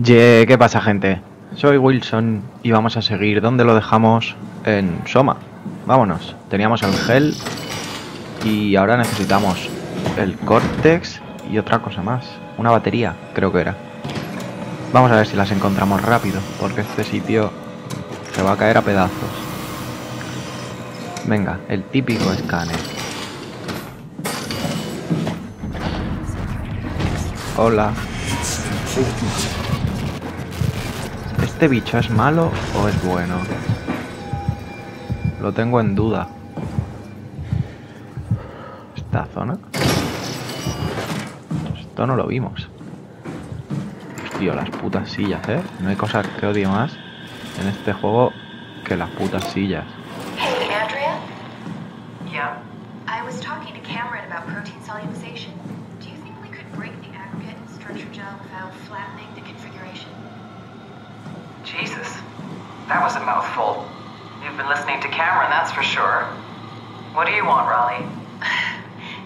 ¿Qué pasa, gente? Soy Wilson y vamos a seguir donde lo dejamos en Soma. Vámonos. Teníamos el gel y ahora necesitamos el córtex y otra cosa más. Una batería, creo que era. Vamos a ver si las encontramos rápido, porque este sitio se va a caer a pedazos. Venga, el típico escáner. Hola. ¿Este bicho es malo o es bueno? Lo tengo en duda. ¿Esta zona? Esto no lo vimos. Hostia, las putas sillas, ¿eh? No hay cosa que odie más en este juego que las putas sillas. Hey, Andrea? Yeah? I was talking to Cameron about protein solubilization. Do you think we could break the aggregate and structure gel without flattening the configuration? Jesus. That was a mouthful. You've been listening to Cameron, that's for sure. What do you want, Raleigh?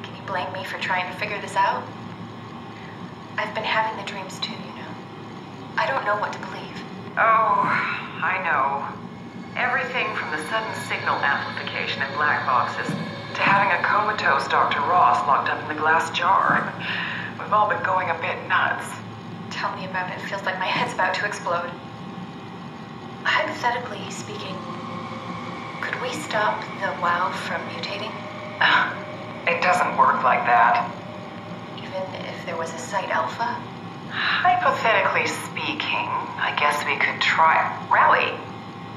Can you blame me for trying to figure this out? I've been having the dreams too, you know. I don't know what to believe. Oh, I know. Everything from the sudden signal amplification in black boxes to having a comatose Dr. Ross locked up in the glass jar. We've all been going a bit nuts. Tell me about it. It feels like my head's about to explode. Hypothetically speaking, could we stop the WoW from mutating? It doesn't work like that. Even if there was a site alpha? Hypothetically speaking, I guess we could try. Raleigh,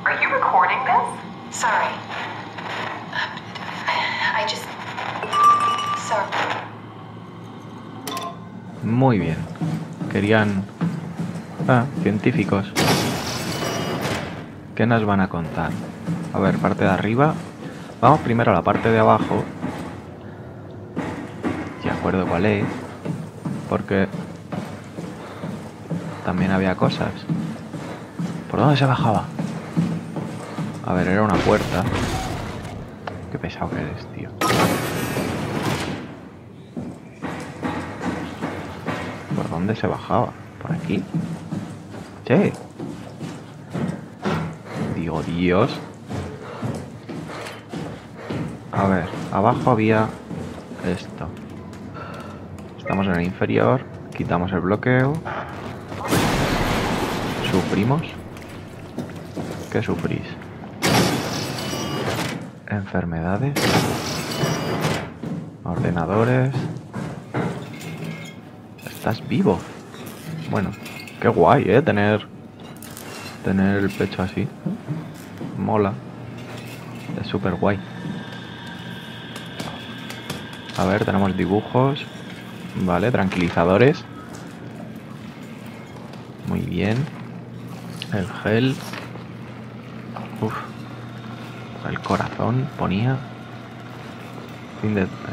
are you recording this? Sorry. I just... Sorry. Muy bien. Querían... científicos. ¿Qué nos van a contar? A ver, parte de arriba. Vamos primero a la parte de abajo. De acuerdo cuál es. Porque también había cosas. ¿Por dónde se bajaba? A ver, era una puerta. Qué pesado que eres, tío. ¿Por dónde se bajaba? ¿Por aquí? Sí. Digo, Dios. A ver, abajo había esto. Estamos en el inferior. Quitamos el bloqueo. Sufrimos. ¿Qué sufrís? Enfermedades. Ordenadores. Estás vivo. Bueno, qué guay, tener el pecho así. Mola. Es súper guay. A ver, tenemos dibujos. Vale, tranquilizadores. Muy bien. El gel. Uf. El corazón ponía.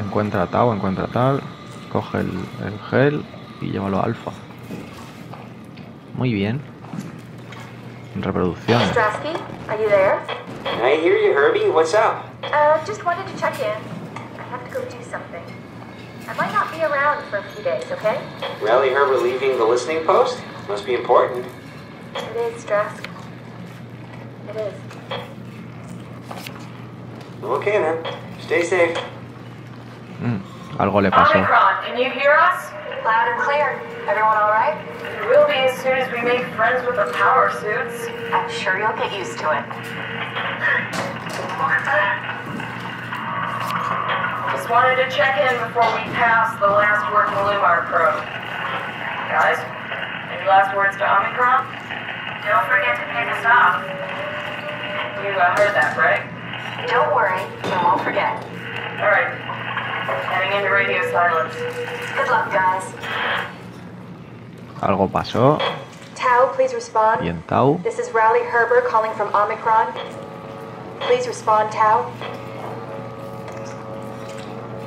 Encuentra tal. Coge el gel y llévalo a alfa. Muy bien. Reproducción. Strasky, are you there? I hear you, Herbie. What's up? Just wanted to check in. I have to go do something. I might not be around for a few days, okay? Rally Herbert leaving the listening post? Must be important. It is, Strask. It is. Okay, then. Stay safe. Algo le pasó. Omicron, can you hear us? Loud and clear. Everyone all right? We will be as soon as we make friends with the power suits. I'm sure you'll get used to it. Just wanted to check in before we pass the last working Lumar probe. Guys, any last words to Omicron? Don't forget to pick us up. You heard that, right? Don't worry, we won't forget. Alright. Heading into radio silence. Good luck, guys. Algo pasó. Tau, please respond. Bien, Tau. This is Rowley Herbert calling from Omicron. Please respond, Tau.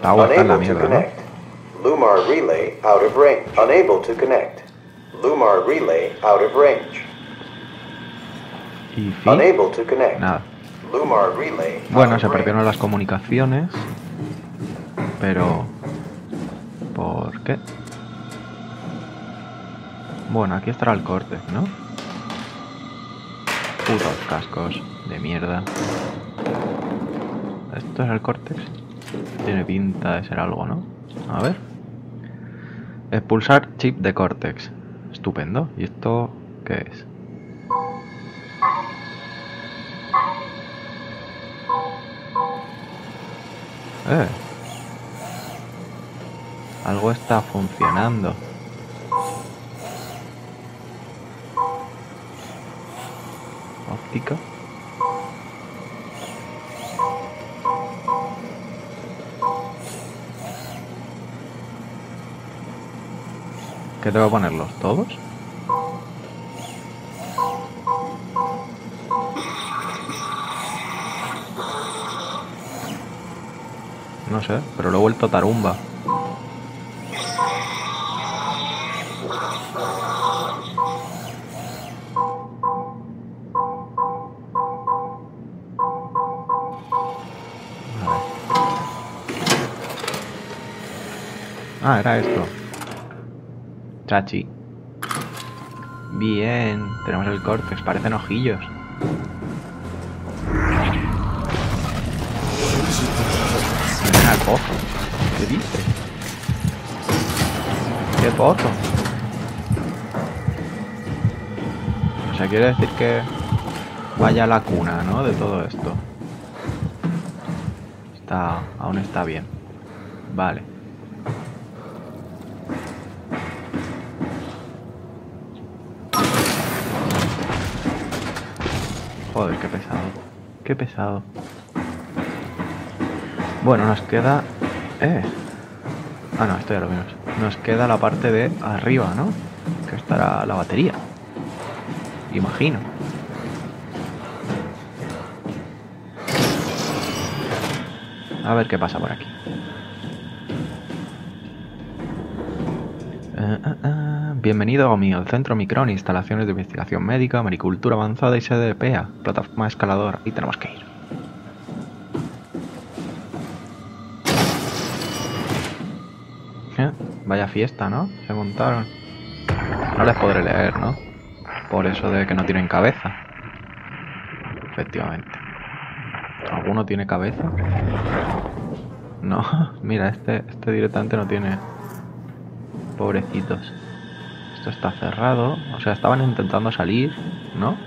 Tau está en la Unable to mierda, ¿no? connect. Lumar relay out of range. Unable to connect. Lumar relay out of range. Y fin. Unable to connect. Nada. Lumar relay. Bueno, out se of perdieron range. las comunicaciones. Pero... ¿por qué? Bueno, aquí estará el corte, ¿no? Putos cascos de mierda. ¿Esto es el córtex? Tiene pinta de ser algo, ¿no? A ver. Expulsar chip de córtex. Estupendo. ¿Y esto qué es? Algo está funcionando. Óptica. ¿Qué tengo que ponerlos? ¿Todos? No sé, pero lo he vuelto tarumba. Ah, era esto. Chachi. Bien, tenemos el córtex, parecen ojillos. Ven al pozo. ¿Qué dices? ¿Qué pozo? O sea, quiere decir que vaya la cuna, ¿no? De todo esto. Aún está bien. Vale. Joder, qué pesado. Qué pesado. Bueno, nos queda... Ah, no, esto ya lo vimos. Nos queda la parte de arriba, ¿no? Que estará la batería. Imagino. A ver qué pasa por aquí. Bienvenido a OMI, al Centro Micron, instalaciones de investigación médica, maricultura avanzada y sede de PEA, plataforma escaladora. Y tenemos que ir. Vaya fiesta, ¿no? Se montaron. No les podré leer, ¿no? Por eso de que no tienen cabeza. Efectivamente. ¿Alguno tiene cabeza? No, mira, este directamente no tiene. Pobrecitos. Esto está cerrado. O sea, estaban intentando salir, ¿no?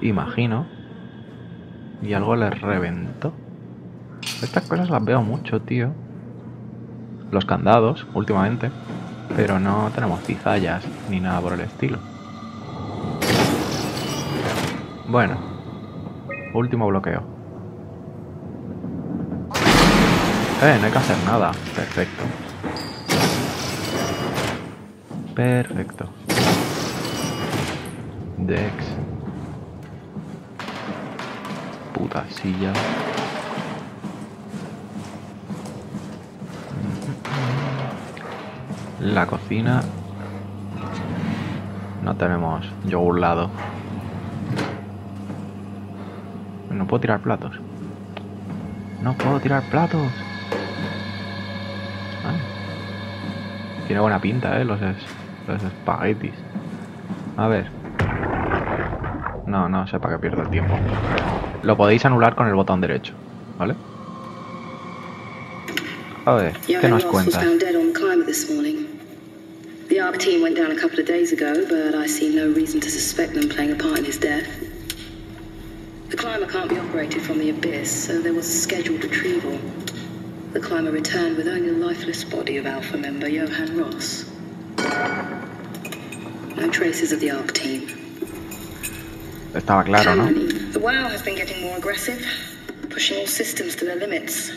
Imagino. Y algo les reventó. Estas cosas las veo mucho, tío. Los candados, últimamente. Pero no tenemos cizallas ni nada por el estilo. Bueno. Último bloqueo. No hay que hacer nada. Perfecto. Perfecto. Dex. Puta silla. La cocina. No tenemos yogur lado. No puedo tirar platos. No puedo tirar platos. Tiene buena pinta, los espaguetis. A ver. No sé para qué pierdo el tiempo. Lo podéis anular con el botón derecho, ¿vale? A ver, ¿qué nos cuentas? The ARC team went down a couple of days ago, but I see no reason to suspect them playing a part in his death. The climber can't be operated from the abyss, so there was a scheduled retrieval. The climber returned with only the lifeless body of Alpha member Johann Ross. No traces of the ARC team. Estaba claro, ¿no? The WoW has been getting more aggressive, pushing all systems to their limits.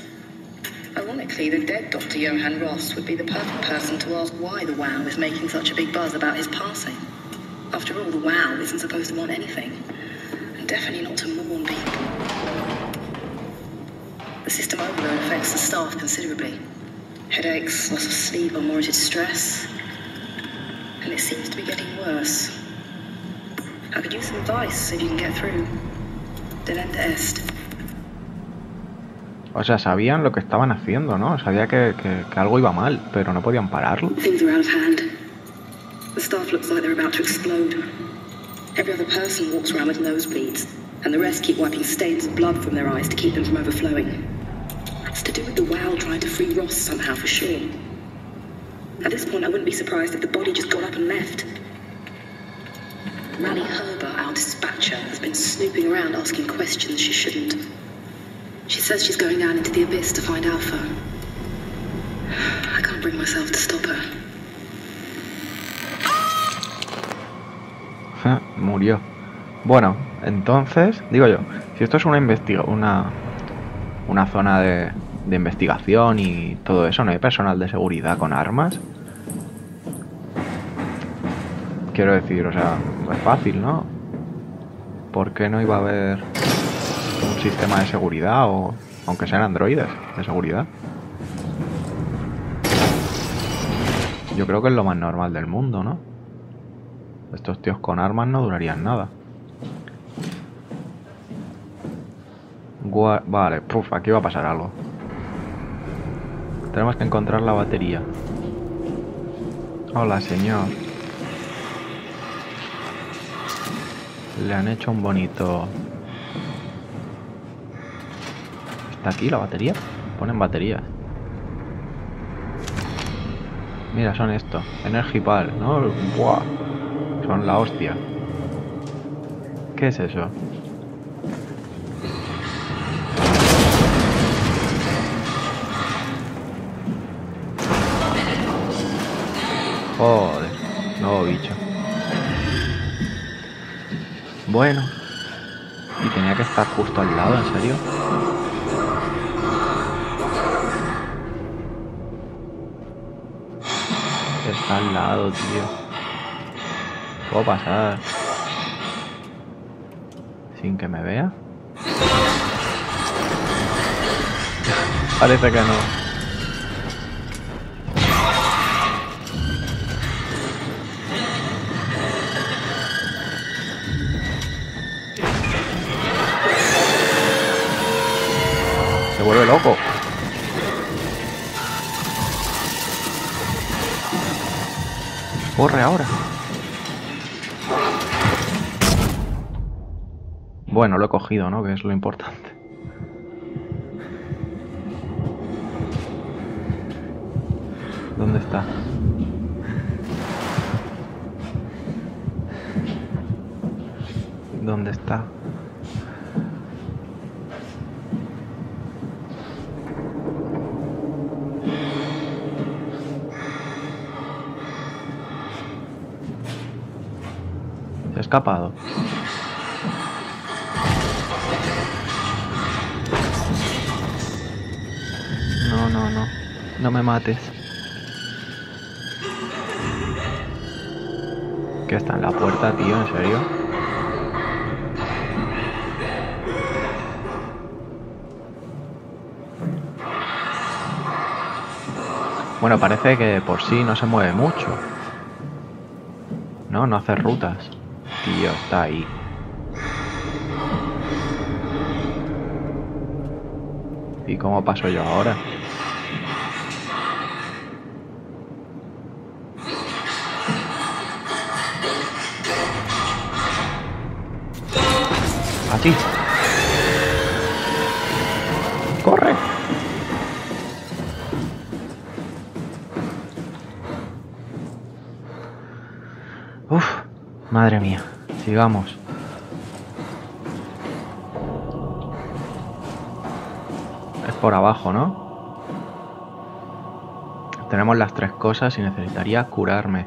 Ironically, the dead Dr. Johann Ross would be the perfect person to ask why the WoW is making such a big buzz about his passing. After all, the WoW isn't supposed to want anything, and definitely not to mourn people. The system overload affects the staff considerably. Headaches, loss of sleep, unwarranted stress, and it seems to be getting worse. I could use some advice if you can get through. Delenda est. O sea, sabían lo que estaban haciendo, ¿no? Sabía que algo iba mal, pero no podían pararlo. Things are out of hand. The staff looks like they're about to explode. Every other person walks around with nosebleeds, and the rest keep wiping stains of blood from their eyes to keep them from overflowing. It's to do with the WOW trying to free Ross somehow, for sure. At this point, I wouldn't be surprised if the body just got up and left. Rani Herber, our dispatcher, has been snooping around asking questions she shouldn't. She says she's going down into the abyss to find Alpha. I can't bring myself to stop her. Murió. Bueno, entonces, digo yo, si esto es una zona de investigación y todo eso, ¿no hay personal de seguridad con armas? Quiero decir, o sea, es fácil, ¿no? ¿Por qué no iba a haber un sistema de seguridad o, aunque sean androides, de seguridad? Yo creo que es lo más normal del mundo, ¿no? Estos tíos con armas no durarían nada. Vale, aquí va a pasar algo. Tenemos que encontrar la batería. Hola, señor. Le han hecho un bonito... ¿Está aquí la batería? Ponen baterías. Mira, son esto. Energy Pal, ¿no? ¡Buah! Son la hostia. ¿Qué es eso? Joder, nuevo bicho. Bueno. Y tenía que estar justo al lado, ¿en serio? Está al lado, tío. ¿Puedo pasar sin que me vea? Parece que no. Se vuelve loco. Corre ahora. Bueno, lo he cogido, ¿no? Que es lo importante. ¿Dónde está? ¿Dónde está? Se ha escapado. No. No me mates. ¿Qué está en la puerta, tío? ¿En serio? Bueno, parece que por sí no se mueve mucho. No hace rutas. Tío, está ahí. ¿Y cómo paso yo ahora? Así. ¡Corre! Uf, madre mía. Sigamos. Es por abajo, ¿no? Tenemos las tres cosas y necesitaría curarme.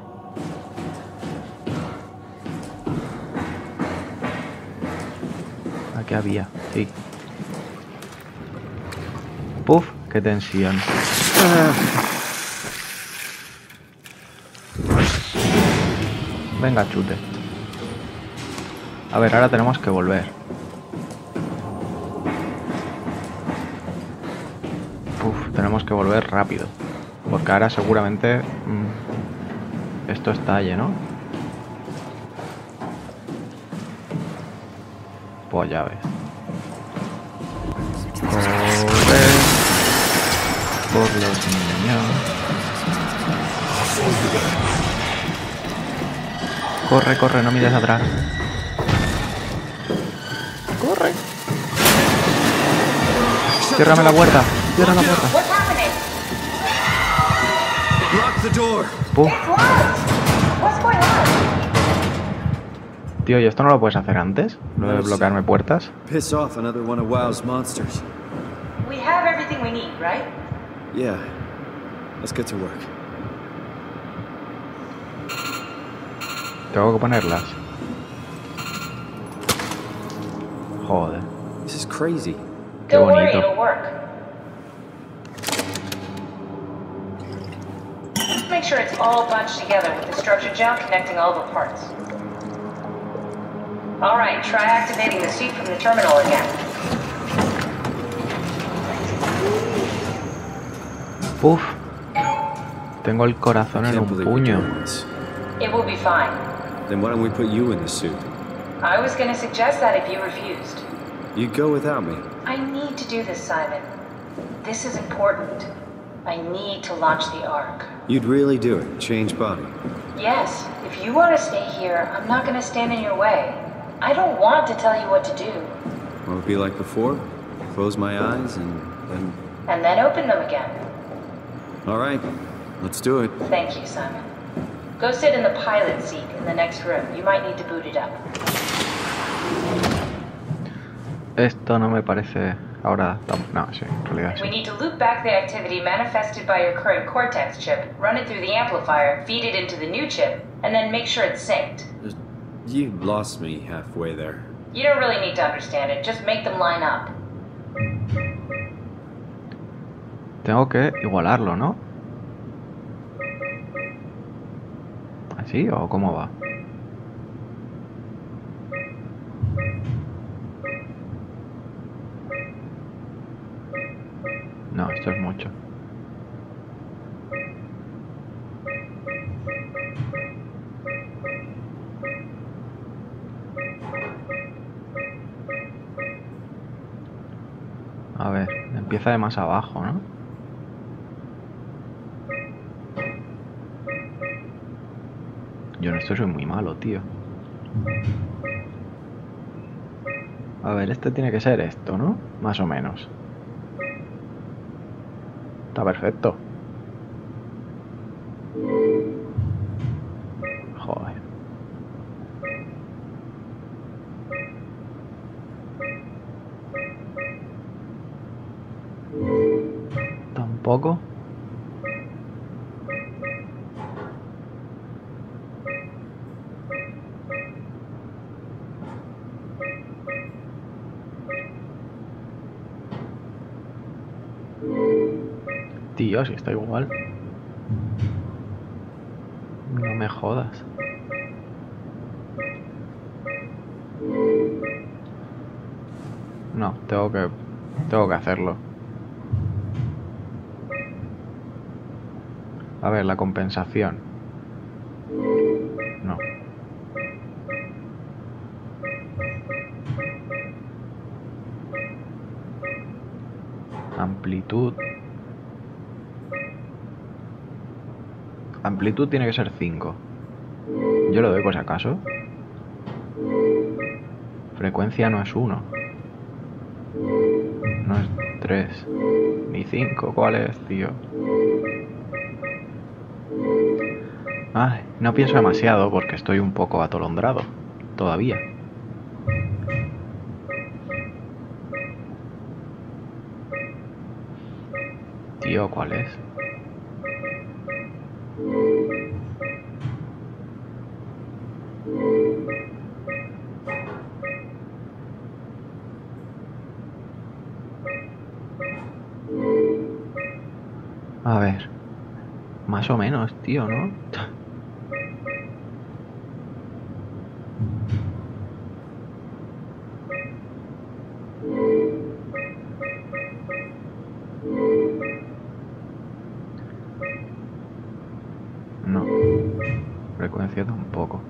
Aquí había, sí. Puf, qué tensión. Venga, chute. A ver, ahora tenemos que volver. Tenemos que volver rápido. Porque ahora seguramente esto estalle, ¿no? Pues ya ves. Correr por los niños. Corre, corre, no mires atrás. Corre. Ciérrame la puerta. Cierra la puerta. What's happening? Lock the door. Puf. It's locked. What's going on? Tío, ¿y esto no lo puedes hacer antes? Lo de bloquearme puertas. Piss off another one of WoW's monsters. We have everything we need, right? Yeah. Let's get to work. Tengo que ponerlas. Joder. This is crazy. Qué Don't worry, bonito. it'll work. Just make sure it's all bunched together with the structure gel connecting all the parts. Alright, try activating the suit from the terminal again. Puf. Tengo el corazón en Can't un believe we're puño. doing this. It will be fine. Then why don't we put you in the suit? I was gonna suggest that if you refused. You'd go without me. I need to do this, Simon. This is important. I need to launch the Ark. You'd really do it. Change body. Yes, if you want to stay here, I'm not gonna stand in your way. I don't want to tell you what to do. What would it be like before? Close my eyes and then... And then open them again. All right. Let's do it. Thank you, Simon. Go sit in the pilot seat in the next room. You might need to boot it up. Esto no me parece... Ahora... No, sí, en realidad We sí. need to loop back the activity manifested by your current Cortex chip, run it through the amplifier, feed it into the new chip, and then make sure it's synced. You lost me halfway there. You don't really need to understand it, just make them line up. Tengo que igualarlo, ¿no? ¿Así o cómo va? No, esto es mucho. A ver, empieza de más abajo, ¿no? Yo en esto soy muy malo, tío. A ver, este tiene que ser esto, ¿no? Más o menos. Está perfecto. Joder. Tampoco. Tío, si está igual. No me jodas. No, tengo que hacerlo. A ver, la compensación. No. Amplitud. Amplitud tiene que ser 5. Yo lo doy por si acaso. Frecuencia no es 1. No es 3. Ni 5. ¿Cuál es, tío? Ay, no pienso demasiado porque estoy un poco atolondrado. Todavía. Tío, ¿cuál es? A ver. Más o menos, tío, ¿no? No. Frecuencia tampoco.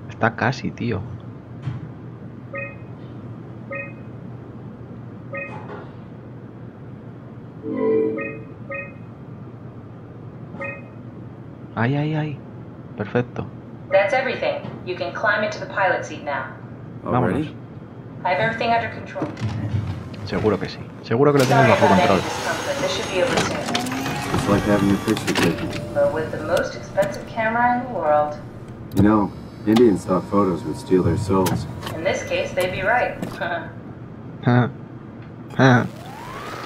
Está casi, tío. Ay, ay, ay. Perfecto. That's everything. You can climb into the pilot seat now. Vámonos. I have everything under control. Seguro que sí. Seguro que lo tienes Sorry bajo about any control. discomfort. This should be over soon. It's like having your picture taken. But with the most expensive camera in the world. You know, Indian stock photos would steal their souls. In this case, they'd be right.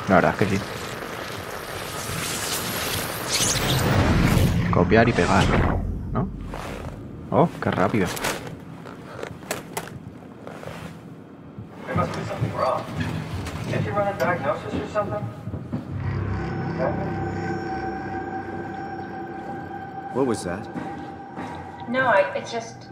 La verdad es que sí. Copiar y pegar, ¿no? Oh, qué rápido. There must be something wrong. Can't you run a diagnosis or something? What was that? No, it's just...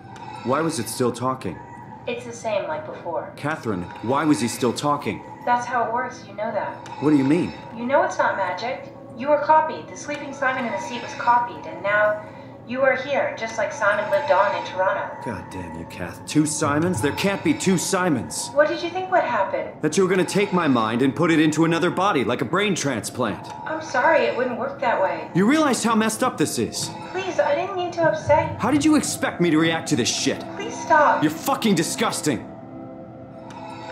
Why was it still talking? It's the same like before. Catherine, why was he still talking? That's how it works, you know that. What do you mean? You know it's not magic. You were copied. The sleeping Simon in the seat was copied, and now you are here, just like Simon lived on in Toronto. God damn you, Kath. 2 Simons? There can't be 2 Simons. What did you think would happen? That you were gonna take my mind and put it into another body, like a brain transplant. I'm sorry, it wouldn't work that way. You realize how messed up this is? Please, I didn't mean to upset you. How did you expect me to react to this shit? Please stop. You're fucking disgusting.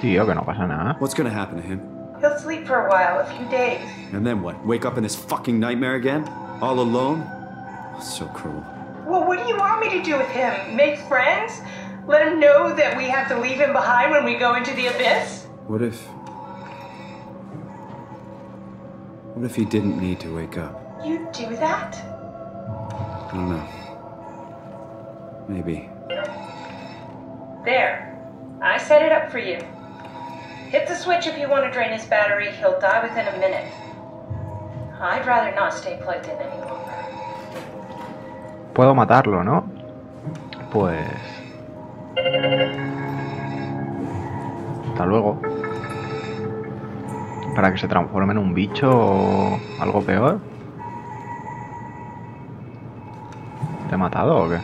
Tío, que no pasa nada. What's gonna happen to him? He'll sleep for a while, a few days. And then what? Wake up in this fucking nightmare again? All alone? So cruel. Well, what do you want me to do with him? Make friends? Let him know that we have to leave him behind when we go into the abyss? What if he didn't need to wake up? You do that? I don't know. Maybe. There. I set it up for you. Hit the switch if you want to drain his battery. He'll die within a minute. I'd rather not stay plugged in any longer. Puedo matarlo, ¿no? Pues... Hasta luego. Para que se transforme en un bicho o algo peor. ¿Te he matado o qué?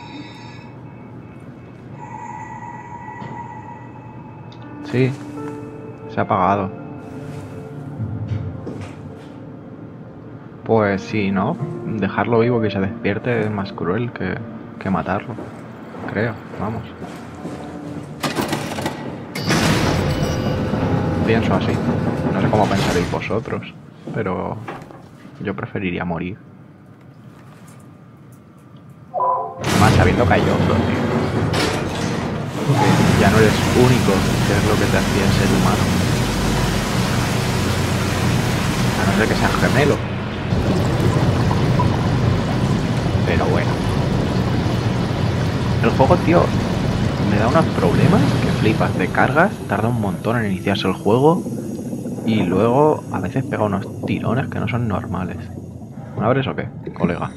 Sí. Se ha apagado. Pues sí, ¿no? Dejarlo vivo que se despierte es más cruel que matarlo. Creo, vamos. Pienso así. No sé cómo pensaréis vosotros, pero yo preferiría morir. Más sabiendo que hay otro, tío. Que ya no eres único, que es lo que te hacía ser humano. A no ser que sean gemelos. Pero bueno. El juego, tío, me da unos problemas que flipas. Te cargas, tarda un montón en iniciarse el juego y luego a veces pega unos tirones que no son normales. ¿Me abres o qué, colega?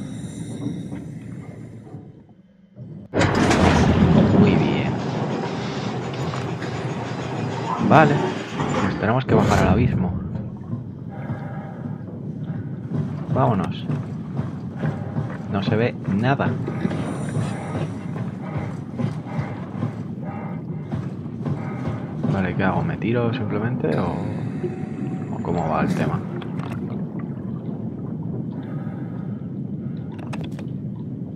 Muy bien. Vale, pues tenemos que bajar al abismo. Vámonos. No se ve nada. Vale, ¿qué hago? ¿Me tiro simplemente o cómo va el tema?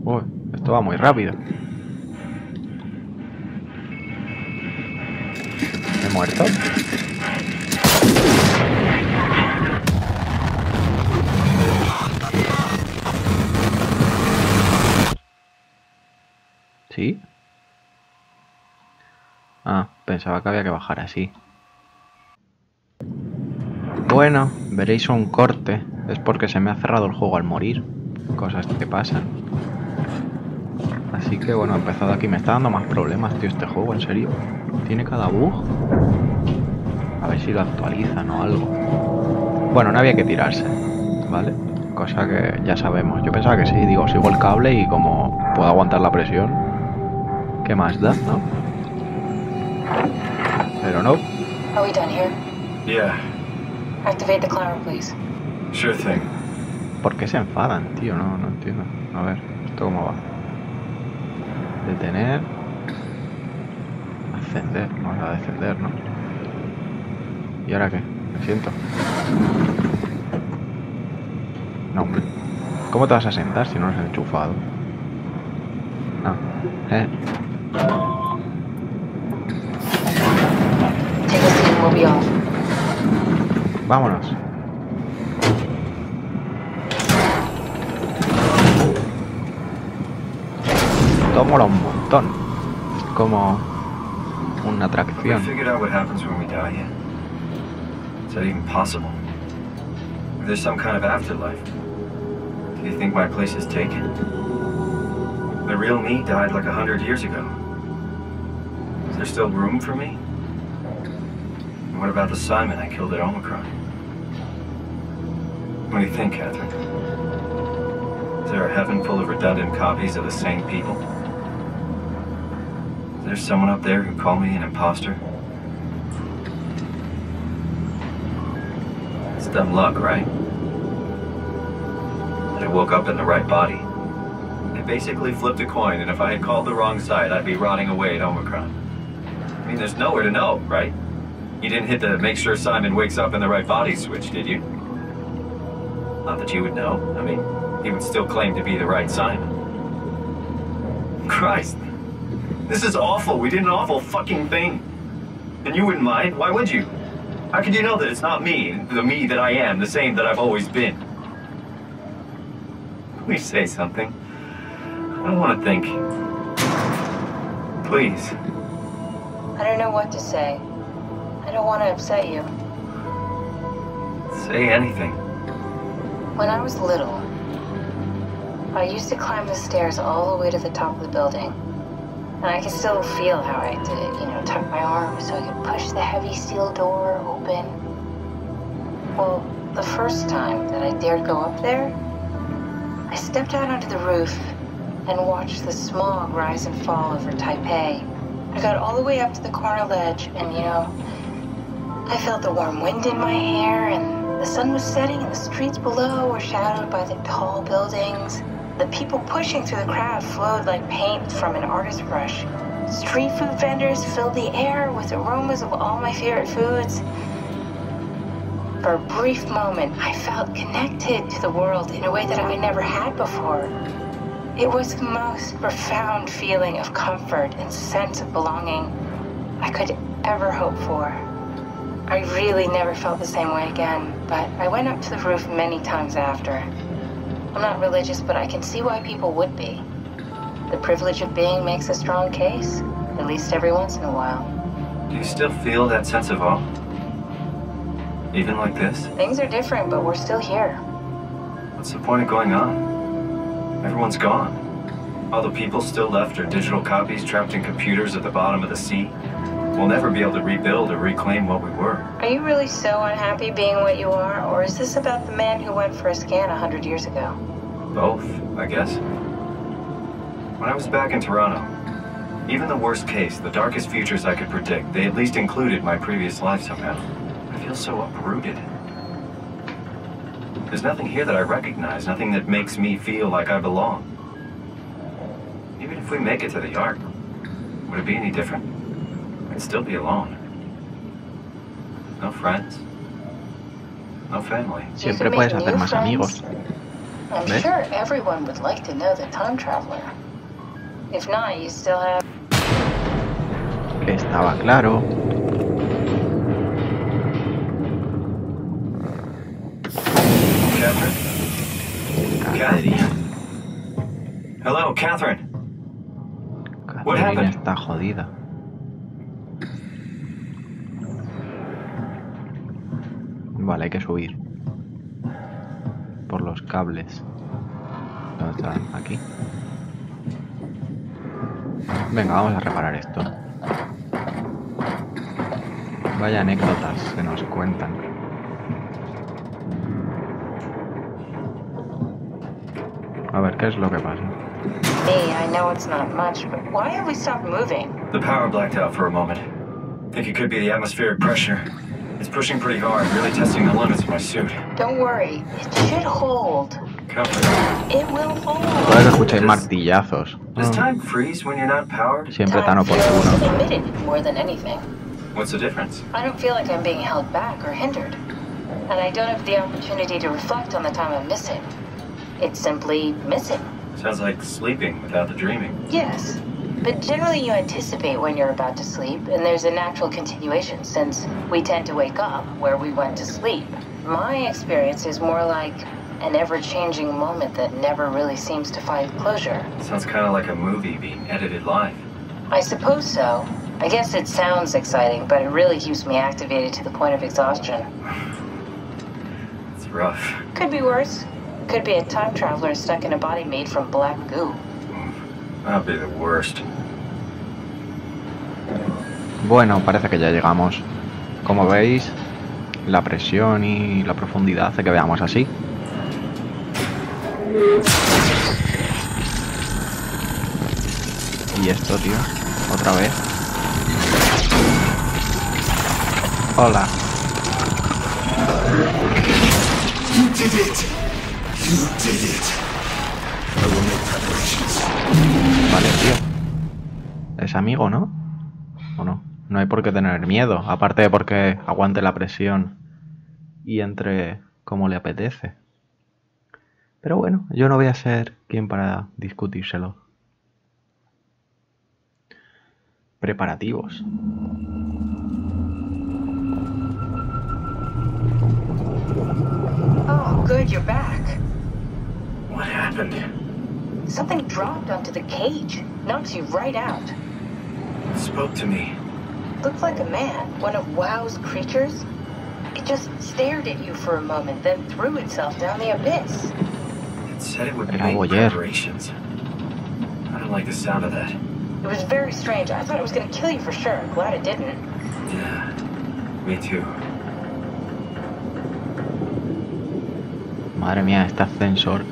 Uy, esto va muy rápido. ¿Me he muerto? ¿Sí? Ah, pensaba que había que bajar así. Bueno, veréis un corte. Es porque se me ha cerrado el juego al morir. Cosas que pasan. Así que bueno, he empezado aquí. Me está dando más problemas, tío, este juego, en serio. Tiene cada bug. A ver si lo actualizan o algo. Bueno, no había que tirarse, ¿vale? Cosa que ya sabemos. Yo pensaba que sí, digo, sigo el cable y como puedo aguantar la presión, ¿qué más da, no? Pero no. Are we done here? Yeah, Activate the climber, please. sure thing. ¿Por qué se enfadan, tío? No entiendo. A ver, ¿esto cómo va? Detener. Ascender. Vamos a descender, ¿no? ¿Y ahora qué? Me siento. No, hombre. ¿Cómo te vas a sentar si no lo has enchufado? No. Take a seat and we'll be off. Vámonos. Esto mola un montón. Es como una Have we atracción. figured out what happens when we die yet? Is that even possible? If there's some kind of afterlife, do you think my place is taken? The real me died like 100 years ago. Is there still room for me? And what about the Simon I killed at Omicron? What do you think, Catherine? Is there a heaven full of redundant copies of the same people? Is there someone up there who called me an imposter? It's dumb luck, right? That I woke up in the right body. I basically flipped a coin, and if I had called the wrong side, I'd be rotting away at Omicron. I mean, there's nowhere to know, right? You didn't hit the make sure Simon wakes up in the right body switch, did you? Not that you would know. I mean, he would still claim to be the right Simon. Christ. This is awful. We did an awful fucking thing. And you wouldn't mind? Why would you? How could you know that it's not me, the me that I am, the same that I've always been? Please say something. I don't want to think. Please. I don't know what to say. I don't want to upset you. Say anything. When I was little, I used to climb the stairs all the way to the top of the building. And I can still feel how I did it, you know, tuck my arm so I could push the heavy steel door open. Well, the first time that I dared go up there, I stepped out onto the roof and watched the smog rise and fall over Taipei. I got all the way up to the corner ledge and, you know, I felt the warm wind in my hair and the sun was setting and the streets below were shadowed by the tall buildings. The people pushing through the crowd flowed like paint from an artist's brush. Street food vendors filled the air with aromas of all my favorite foods. For a brief moment, I felt connected to the world in a way that I never had before. It was the most profound feeling of comfort and sense of belonging I could ever hope for. I really never felt the same way again, but I went up to the roof many times after. I'm not religious, but I can see why people would be. The privilege of being makes a strong case, at least every once in a while. Do you still feel that sense of awe? Even like this? Things are different, but we're still here. What's the point of going on? Everyone's gone. All the people still left are digital copies trapped in computers at the bottom of the sea. We'll never be able to rebuild or reclaim what we were. Are you really so unhappy being what you are, or is this about the man who went for a scan 100 years ago? Both, I guess. When I was back in Toronto, even the worst case, the darkest futures I could predict, they at least included my previous life somehow. I feel so uprooted. There's nothing here that I recognize, nothing that makes me feel like I belong. Even if we make it to the Ark, would it be any different? I'd still be alone. No friends. No family. Siempre puedes hacer más amigos. I'm ¿Ves? sure everyone would like to know the time traveler. If not, you still have... Estaba claro. Catherine? Catherine? Hello, Catherine. What Catherine happened? está jodida. Vale, hay que subir por los cables. ¿Dónde están? Aquí. Venga, vamos a reparar esto. Vaya anécdotas que nos cuentan. A ver, ¿qué es lo que pasa? Me, I know it's not much, but why have we stopped moving? The power blacked out for a moment. Think it could be the atmospheric pressure. It's pushing pretty hard, really testing the limits of my suit. Don't worry, it should hold. Comfort. It will hold. Puedes escuchar martillazos. Does time freeze when you're not powered? Siempre tan Time feels oportuno. emitted more than anything. What's the difference? I don't feel like I'm being held back or hindered. And I don't have the opportunity to reflect on the time I'm missing. It's simply missing. Sounds like sleeping without the dreaming. Yes, but generally you anticipate when you're about to sleep, and there's a natural continuation since we tend to wake up where we went to sleep. My experience is more like an ever-changing moment that never really seems to find closure. Sounds kind of like a movie being edited live. I suppose so. I guess it sounds exciting, but it really keeps me activated to the point of exhaustion. It's rough. Could be worse. Could be a time traveler stuck in a body made from black goo. That'd be the worst. Bueno, parece que ya llegamos. Como veis, la presión y la profundidad hace que veamos así. Y esto, tío, otra vez. Hola. You did it. You did it. I will make preparations. Vale, tío. Es amigo, ¿no? ¿O no? No hay por qué tener miedo, aparte de porque aguante la presión y entre como le apetece. Pero bueno, yo no voy a ser quien para discutírselo. Preparativos. Oh, good, you're back. What happened? Something dropped onto the cage. Knocks you right out. It spoke to me. Looked like a man, one of WoW's creatures. It just stared at you for a moment, then threw itself down the abyss. It said it would Era make voyeur. preparations. I don't like the sound of that. It was very strange. I thought it was going to kill you for sure. I'm glad it didn't. Yeah, me too. Madre mía, este ascensor.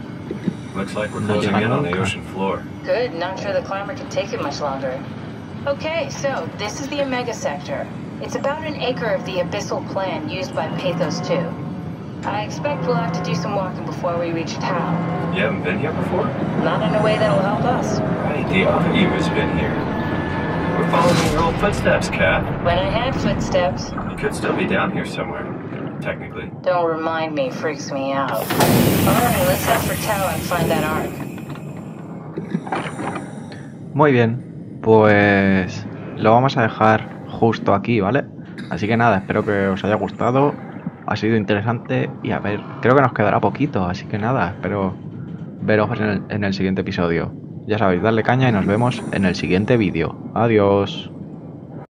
Looks like we're No closing llega in on the nunca. ocean floor. Good, not sure the climber can take it much longer. Okay, so this is the Omega Sector. It's about an acre of the abyssal plan used by Pathos 2. I expect we'll have to do some walking before we reach town. You haven't been here before? Not in a way that'll help us. Right, the other you has been here. We're following your old footsteps, Kat. When I had footsteps, You could still be down here somewhere, technically. don't remind me, freaks me out. Alright, let's head for town and find that arc. Muy bien, pues lo vamos a dejar justo aquí, ¿vale? Así que nada, espero que os haya gustado. Ha sido interesante y a ver, creo que nos quedará poquito, así que nada, espero veros en el siguiente episodio. Ya sabéis, darle caña y nos vemos en el siguiente vídeo. Adiós.